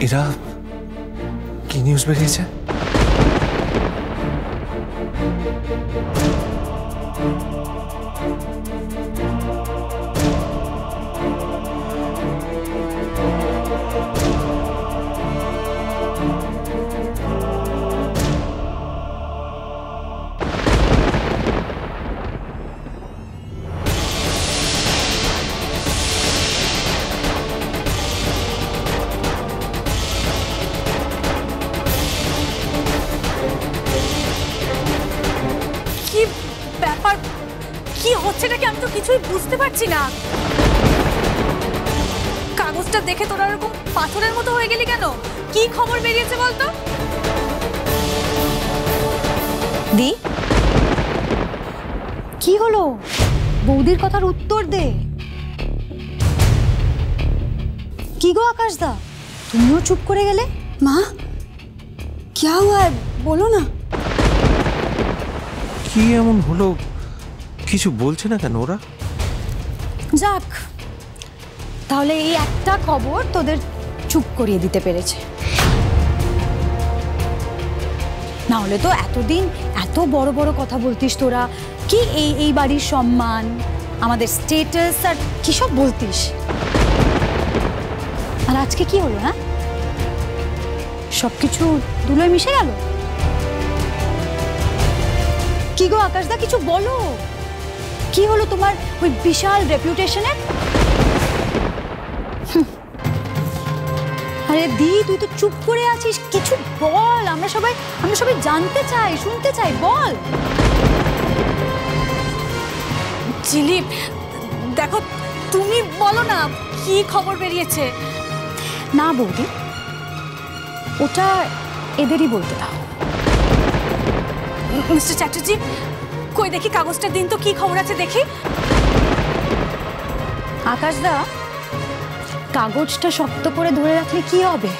এরা কি নিউজ বেরিয়েছে? কি হচ্ছে নাকি আমি তো কিছুই বুঝতে পারছি না। কাগজটা দেখে তোরা এরকম পাথরের মতো হয়ে গেলি কেন? কি খবর বেরিয়েছে বলতো? দি, কি হলো? বৌদির কথার উত্তর দে। কি গো আকাশ দা, তুমিও চুপ করে গেলে? মা, क्या हुआ है? बोलो ना। কি এমন হলো? কিছু বলছে না কেন ওরা? যাক, তাহলে এই একটা খবর তোদের চুপ করিয়ে দিতে পেরেছে। না হলে তো এতদিন এত বড় বড় কথা বলতিস তোরা, কি এই বাড়ির সম্মান, আমাদের স্ট্যাটাস আর কি সব বলতিস। আর আজকে কি হলো? হ্যাঁ, সবকিছু ধুলোয় মিশে গেল। কি গো আকাশদা, কিছু বলো। কি হলো তোমার ওই বিশাল রেপুটেশনের? আরে দি, তুই তো চুপ করে আছিস, কিছু বল। আমরা সবাই জানতে চাই, শুনতে চাই, বল। জিলিপ, দেখো তুমি বলো না কি খবর বেরিয়েছে। না বৌদি, ওটা এদেরই বলতে দাও। মিস্টার চ্যাটার্জি, কই দেখি কাগজটা দিন তো, কি খবর আছে দেখি। আকাশদা, কাগজটা শক্ত করে ধরে রাখলে কি হবে?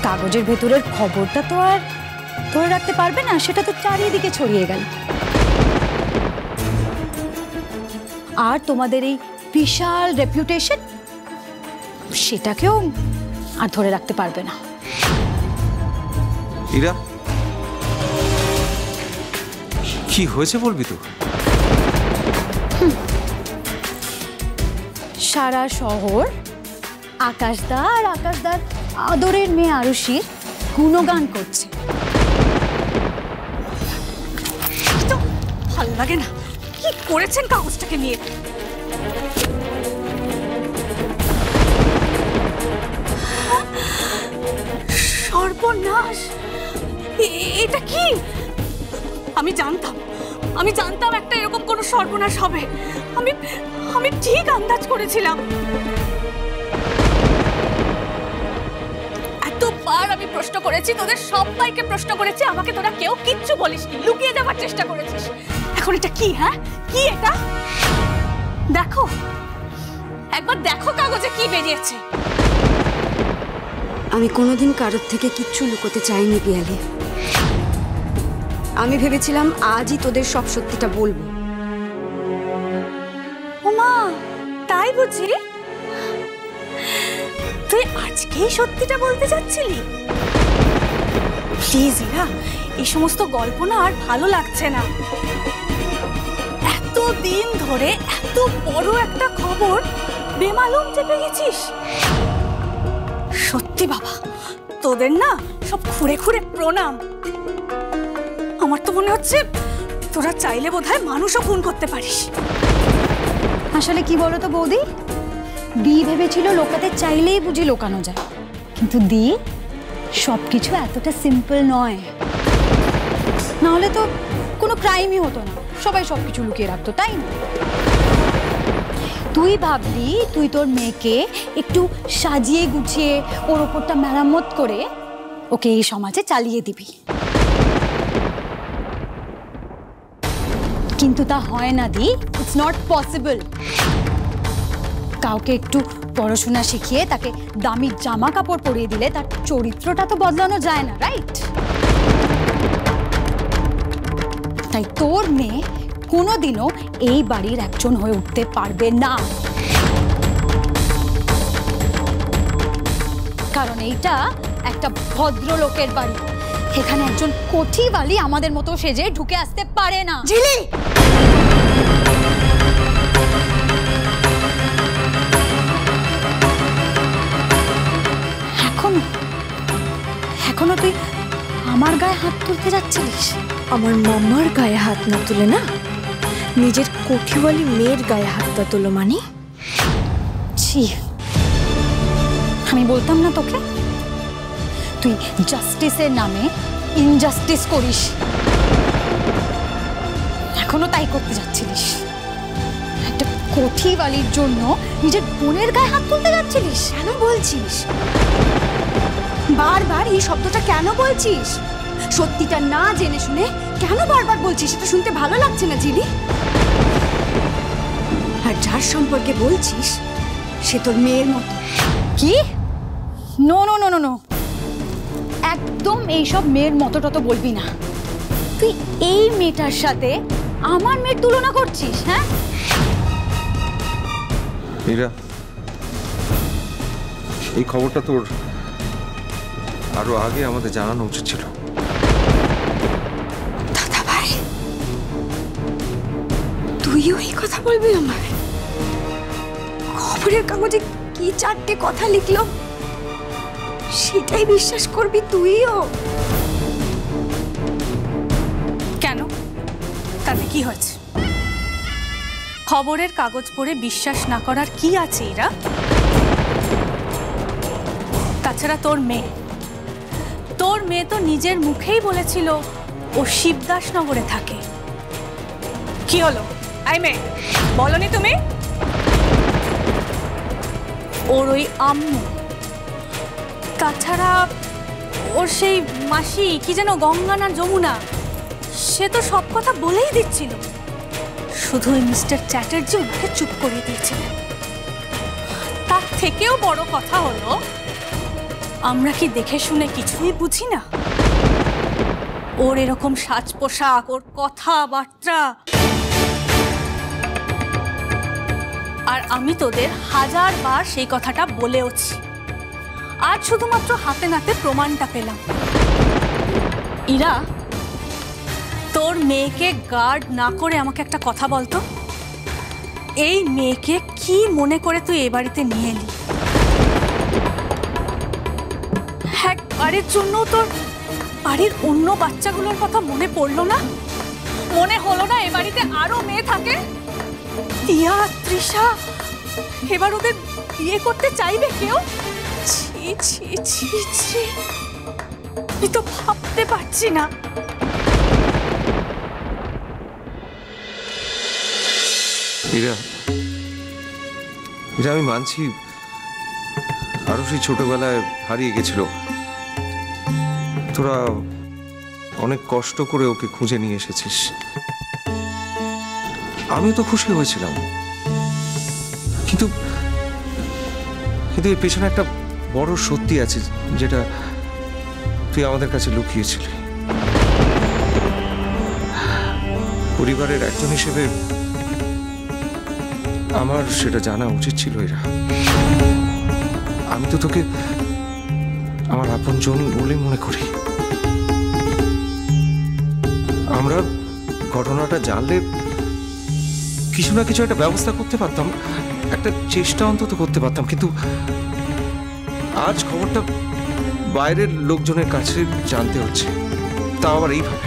কাগজের ভেতরের খবরটা তো আর ধরে রাখতে পারবে না, সেটা তো চারিদিকে ছড়িয়ে গেল। আর তোমাদের এই বিশাল রেপুটেশন, সেটাকেও আর ধরে রাখতে পারবে না। ইরা, কি হয়েছে বলবি তো? সারা শহর আকাশদা আর আকাশদার আদরের মেয়ে আরুষির গুণগান করছে। তো ভালো লাগে না। কি করেছেন কাগজটাকে নিয়ে? সর্বনাশ, এটা কি? আমি জানতাম একটা এরকম কোনো সর্বনাশ হবে। আমি ঠিক আন্দাজ করেছিলাম। এতবার আমি প্রশ্ন করেছি, তোদের সবাইকে প্রশ্ন করেছি, আমাকে তোরা কেউ কিচ্ছু বলিসনি, লুকিয়ে যাবার চেষ্টা করেছিস। এখন এটা কি? হ্যাঁ, কি এটা? দেখো, একবার দেখো কাগজে কি বেরিয়েছে। আমি কোনোদিন কারোর থেকে কিচ্ছু লুকোতে চাইনি পিয়ালি। আমি ভেবেছিলাম আজই তোদের সব সত্যিটা বলবো। ওমা, তাই বুঝি? তুই আজকেই সত্যিটা বলতে যাচ্ছিলি? প্লিজ ইরা, এই সমস্ত গল্প না আর ভালো লাগছে না। এতদিন ধরে এত বড় একটা খবর বেমালুম চেপে গেছিস। সত্যি বাবা, তোদের না সব খুঁড়ে খুঁড়ে প্রণাম। আমার তো মনে হচ্ছে তোরা চাইলে বোধহয় মানুষও খুন করতে পারিস। আসলে কি বলো তো বৌদি, দি ভেবেছিল লোকাতে চাইলেই বুঝি লোকানো যায়, কিন্তু দি সবকিছু এতটা সিম্পল নয়। না হলে তো কোনো ক্রাইমই হতো না, সবাই সবকিছু লুকিয়ে রাখতো, তাই না? তুই ভাবলি তুই তোর মেয়েকে একটু সাজিয়ে গুছিয়ে ওর ওপরটা মেরামত করে ওকে এই সমাজে চালিয়ে দিবি, কিন্তু তা হয় না দি। It's not possible. কাউকে একটু পড়াশোনা শিখিয়ে তাকে দামি জামা কাপড় পরিয়ে দিলে তার চরিত্রটা তো বদলানো যায় না, রাইট? তাই তোর মেয়ে কোনোদিনও এই বাড়ির একজন হয়ে উঠতে পারবে না। কারণ এইটা একটা ভদ্রলোকের বাড়ি। এখানে একজন কোঠিবালি আমাদের মতো সেজে ঢুকে আসতে পারে না। ঝিলি, এখনো তুই আমার গায়ে হাত তুলতে যাচ্ছিলিস? আমার মামার গায়ে হাত না তুলে না নিজের কোঠিওয়ালি মেয়ের গায়ে হাতটা তোলো মানে? ছি, আমি বলতাম না তোকে তুই জাস্টিসের নামে ইনজাস্টিস করিস, এখনো তাই করতে যাচ্ছিলিস। একটা কোঠিবালির জন্য নিজের বোনের গায়ে হাত তুলতে যাচ্ছিলিস। কেন বলছিস বারবার এই শব্দটা? কেন বলছিস? সত্যিটা না জেনে শুনে কেন বারবার বলছিস? এটা শুনতে ভালো লাগছে না ঝিলি। আর যার সম্পর্কে বলছিস সে তোর মেয়ের মতো। কি? No no no no no, একদম এইসব মেয়ের মতো টতো বলবি না। তুই এই মেয়েটার সাথে আমার মেয়ের তুলনা করছিস? হ্যাঁ মীরা, এই খবরটা তোর আরো আগে আমাদের জানানো উচিত ছিল। দাদা ভাই, তুইও এই কথা বলবি আমায়? খবরের কাগজে কি 4টে কথা লিখলো সেটাই বিশ্বাস করবি তুইও? কেন? তাতে কি হয়েছে? খবরের কাগজ পড়ে বিশ্বাস না করার কি আছে এরা? তাছাড়া তোর মেয়ে তো নিজের মুখেই বলেছিল ও শিবদাসনগরে থাকে। কি হলো আই মেয়ে, বলনি তুমি? ওর ওই আম্মু, তাছাড়া ওর সেই মাসি কি যেন গঙ্গা না যমুনা, সে তো সব কথা বলেই দিচ্ছিল। শুধু ওই মিস্টার চ্যাটার্জি ওনাকে চুপ করিয়ে দিয়েছিলেন। তার থেকেও বড় কথা হলো, আমরা কি দেখে শুনে কিছুই বুঝি না? ওর এরকম সাজ পোশাক, ওর কথাবার্তা। আর আমি তোদের 1000 বার সেই কথাটা বলেওছি। আজ শুধুমাত্র হাতে নাতে প্রমাণটা পেলাম। ইরা, তোর মেয়েকে গার্ড না করে আমাকে একটা কথা বলতো, এই মেয়েকে কি মনে করে তুই এ বাড়িতে নিয়ে এলি? একবারের জন্য তোর বাড়ির অন্য বাচ্চাগুলোর কথা মনে পড়লো না? মনে হলো না এ বাড়িতে আরো মেয়ে থাকে? টিয়া, তৃষা, এবার ওদের বিয়ে করতে চাইবে কেউ? ছি ছি ছি ছি, আমি তো ভাবতে পারছি না। মীরা, আমি মানছি আরো সেই ছোটবেলায় হারিয়ে গেছিল। তোরা অনেক কষ্ট করে ওকে খুঁজে নিয়ে এসেছিস, আমিও তো খুশি হয়েছিলাম। কিন্তু এর পেছনে একটা বড় সত্যি আছে যেটা তুই আমাদের কাছে লুকিয়েছিলি। পরিবারের একজন হিসেবে আমার সেটা জানা উচিত ছিল। এরা, আমি তো তোকে আমার আপনজন বলে মনে করি। আমরা ঘটনাটা জানলে কিছু না কিছু একটা ব্যবস্থা করতে পারতাম, একটা চেষ্টা অন্তত করতে পারতাম। কিন্তু আজ খবরটা বাইরের লোকজনের কাছে জানতে হচ্ছে, তাও আবার এইভাবে।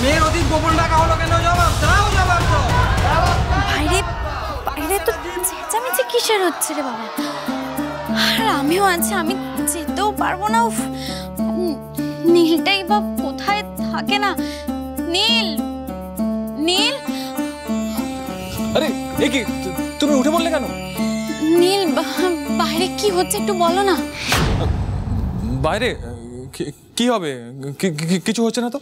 মেয়ের অধিক গোপন রাখা হলো কেন? জবাব দাও, জবাব দাও। বাইরে বাইরে তো চেঁচামেচি কিসের হচ্ছে রে বাবা? আর আমিও আছি, আমি যেতেও পারবো না। উফ, নীলটাই বা কোথায় থাকে না? নীল, নীল, আরে এ কি, তুমি উঠে বললে কেন? নীল, বাইরে কি হচ্ছে একটু বলো না। বাইরে কি হবে? কিছু হচ্ছে না তো?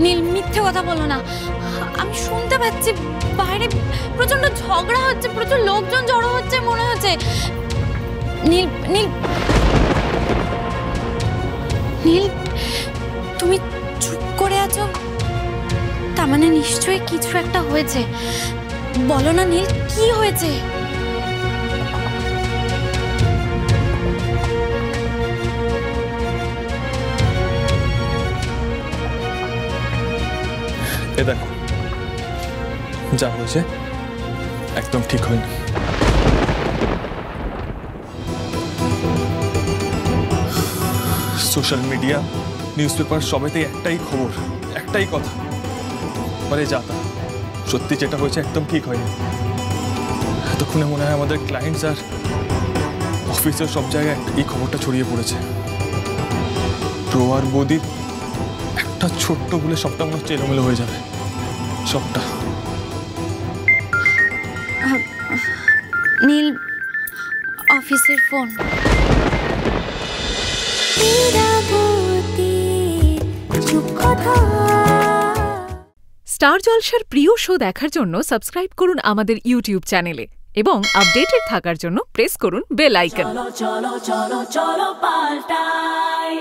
নীল, মিথ্যে কথা বলো না, আমি শুনতে পাচ্ছি বাইরে প্রচন্ড ঝগড়া হচ্ছে, প্রচুর লোকজন জড়ো হচ্ছে মনে হচ্ছে। নীল, নীল, নীল, তুমি নিশ্চয়ই কিছু একটা হয়েছে। বলো না নীল, কি হয়েছে? এ দেখো, যা হয়েছে একদম ঠিক হয়নি। সোশ্যাল মিডিয়া, নিউজ পেপার সবেতেই একটাই খবর, একটাই কথা, মানে যা তা। সত্যি যেটা হয়েছে একদম ঠিক হয়নি। এতক্ষণে মনে হয় আমাদের ক্লায়েন্টস আর অফিসের সব জায়গায় এই খবরটা ছড়িয়ে পড়েছে। প্রো আর বৌদির একটা ছোট্ট বলে সবটা মনে হচ্ছে এলোমেলো হয়ে যাবে, সবটা। নীল, অফিসের ফোন। স্টার জলসার প্রিয় শো দেখার জন্য সাবস্ক্রাইব করুন আমাদের ইউটিউব চ্যানেলে এবং আপডেটেড থাকার জন্য প্রেস করুন বেল আইকন। চলো চলো চলো চলো পাল্টাই।